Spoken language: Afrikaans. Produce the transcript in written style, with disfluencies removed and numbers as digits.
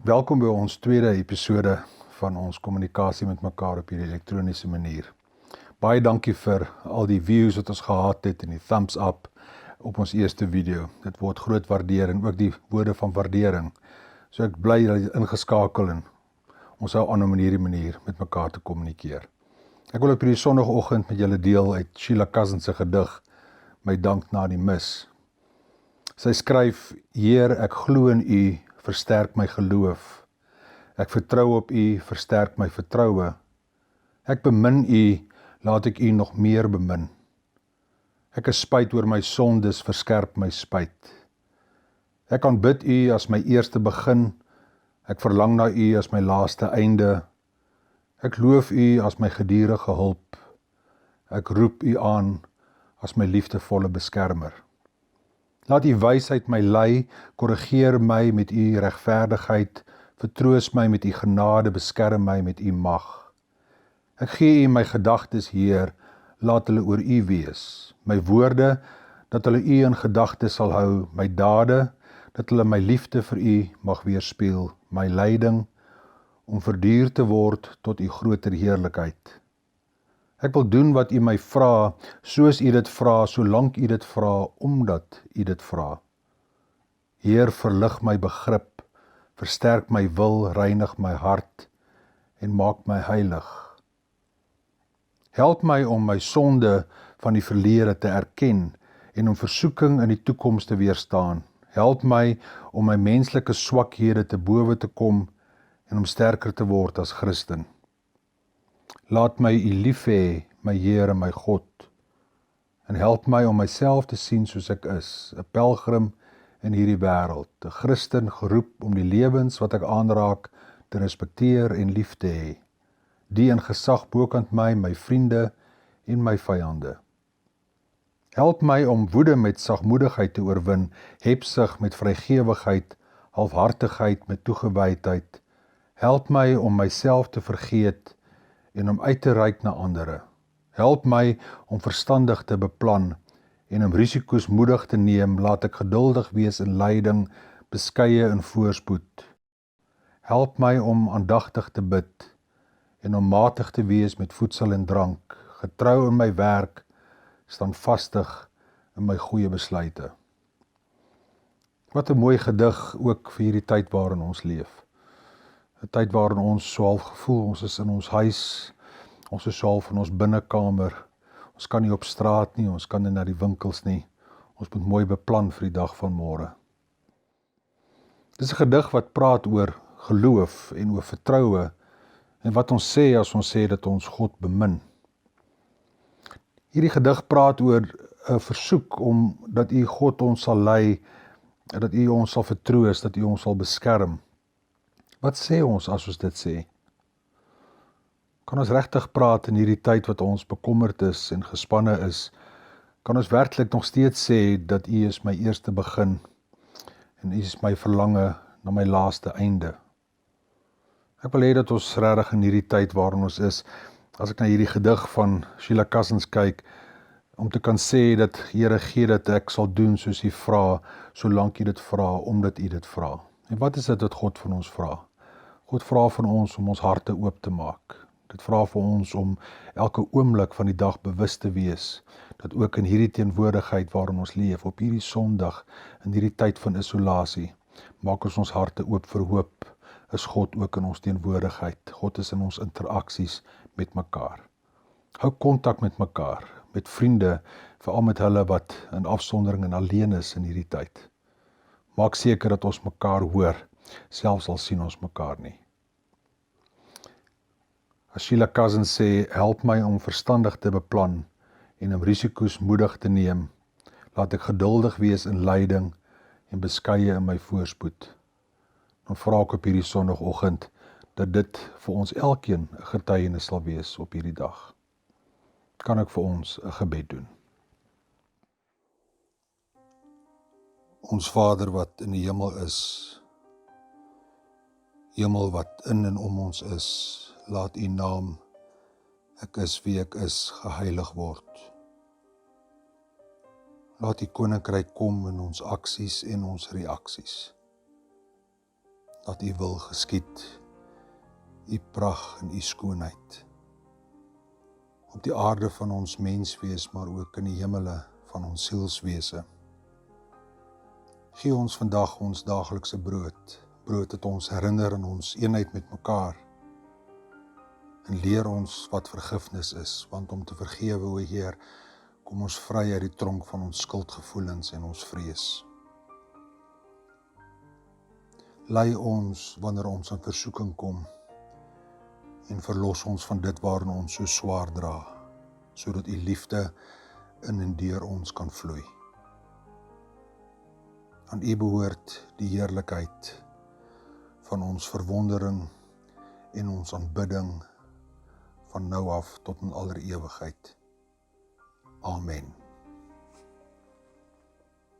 Welkom by ons tweede episode van ons kommunikasie met mekaar op hierdie elektroniese manier. Baie dankie vir al die views wat ons gehad het en die thumbs up op ons eerste video. Dit word groot waardering, ook die woorde van waardering. So ek bly dat jy ingeskakel en ons hou aan om in hierdie manier met mekaar te kommunikeer. Ek wil op hierdie sondagoggend met julle deel uit Sheila Cousins se gedig, My dank na die mis. Sy skryf: Heer, ek glo in U, versterk my geloof. Ek vertrou op U, versterk my vertroue. Ek bemin U, laat ek U nog meer bemin. Ek is spyt oor my sondes, verskerp my spyt. Ek aanbid U as my eerste begin. Ek verlang na U as my laaste einde. Ek loof U as my gedurende hulp. Ek roep U aan as my liefdevolle beskermer. Laat U wysheid my lei, korrigeer my met U regverdigheid, vertroos my met U genade, beskerm my met U mag. Ek gee U my gedagtes, Heer, laat hulle oor U wees. My woorde, dat hulle U in gedagtes sal hou, my dade, dat hulle my liefde vir U mag weerspieël, my lyding, om verduur te word tot U groter heerlikheid. Ek wil doen wat U my vra, soos U dit vra, solank U dit vra, omdat U dit vra. Heer, verlig my begrip, versterk my wil, reinig my hart en maak my heilig. Help my om my sonde van die verlede te erken en om versoeking in die toekoms te weerstaan. Help my om my menslike swakhede te bowe te kom en om sterker te word as Christen. Laat my U lief hê, my Heer en my God, en help my om myself te sien soos ek is, 'n pelgrim in hierdie wêreld, 'n Christen geroep om die lewens wat ek aanraak te respekteer en lief te hê, die in gesag bokant my, my vriende en my vyande. Help my om woede met sagmoedigheid te oorwin, hebsug met vrygewigheid, halfhartigheid met toegewydheid. Help my om myself te vergeet en om uit te reik na ander. Help my om verstandig te beplan en om risiko's moedig te neem, laat ek geduldig wees in lyding, beskeie in voorspoed. Help my om aandagtig te bid en om matig te wees met voedsel en drank, getrou in my werk, standvastig in my goeie besluite. Wat 'n mooi gedig ook vir hierdie tyd waarin ons leef. 'n Tyd waarin ons so half gevoel, ons is in ons huis, ons is so half in ons binnekamer, ons kan nie op straat nie, ons kan nie na die winkels nie, ons moet mooi beplan vir die dag van môre. Dis 'n gedig wat praat oor geloof en oor vertroue en wat ons sê as ons sê dat ons God bemin. Hierdie gedig praat oor 'n versoek om dat U God ons sal lei, dat U ons sal vertroos, dat U ons sal beskerm. Wat sê ons as ons dit sê? Kan ons regtig praat in hierdie tyd wat ons bekommerd is en gespanne is? Kan ons werklik nog steeds sê dat U is my eerste begin en U is my verlange na my laaste einde? Ek wil hê dat ons regtig in hierdie tyd waarin ons is, as ek na hierdie gedig van Sheila Cousins kyk, om te kan sê dat Here gee dat ek sal doen soos U vra, solank U dit vra, omdat U dit vra. En wat is dit wat God van ons vra? God vra van ons om ons harte oop te maak. Dit vra vir ons om elke oomblik van die dag bewus te wees, dat ook in hierdie teenwoordigheid waarin ons leef, op hierdie Sondag, in hierdie tyd van isolasie, maak ons harte oop vir hoop, is God ook in ons teenwoordigheid. God is in ons interaksies met mekaar. Hou kontak met mekaar, met vriende, veral met hulle wat in afsondering en alleen is in hierdie tyd. Maak seker dat ons mekaar hoor, selfs al sien ons mekaar nie. As Sheila Cousins sê, help my om verstandig te beplan en om risiko's moedig te neem, laat ek geduldig wees in lyding en beskeie in my voorspoed. Dan vra ek op hierdie sondagoggend dat dit vir ons elkeen 'n getuienis sal wees op hierdie dag. Kan ek vir ons 'n gebed doen? Ons Vader wat in die hemel is, hemel wat in en om ons is, laat U naam, ek is wie ek is, geheilig word. Laat U koninkryk kom in ons aksies en ons reaksies. dat U wil geskied, U pragt en U skoonheid, op die aarde van ons menswees, maar ook in die hemele van ons sielswese. Gee ons vandag ons daaglikse brood het ons herinner aan ons eenheid met mekaar, en leer ons wat vergifnis is, want om te vergewe, o Heer, kom ons vry uit die tronk van ons skuldgevoelens en ons vrees. Lei ons wanneer ons in versoeking kom, en verlos ons van dit waarin ons so swaar dra, sodat U liefde in en deur ons kan vloei. Aan U behoort die heerlikheid van ons verwondering en ons aanbidding van nou af tot in aller ewigheid. Amen.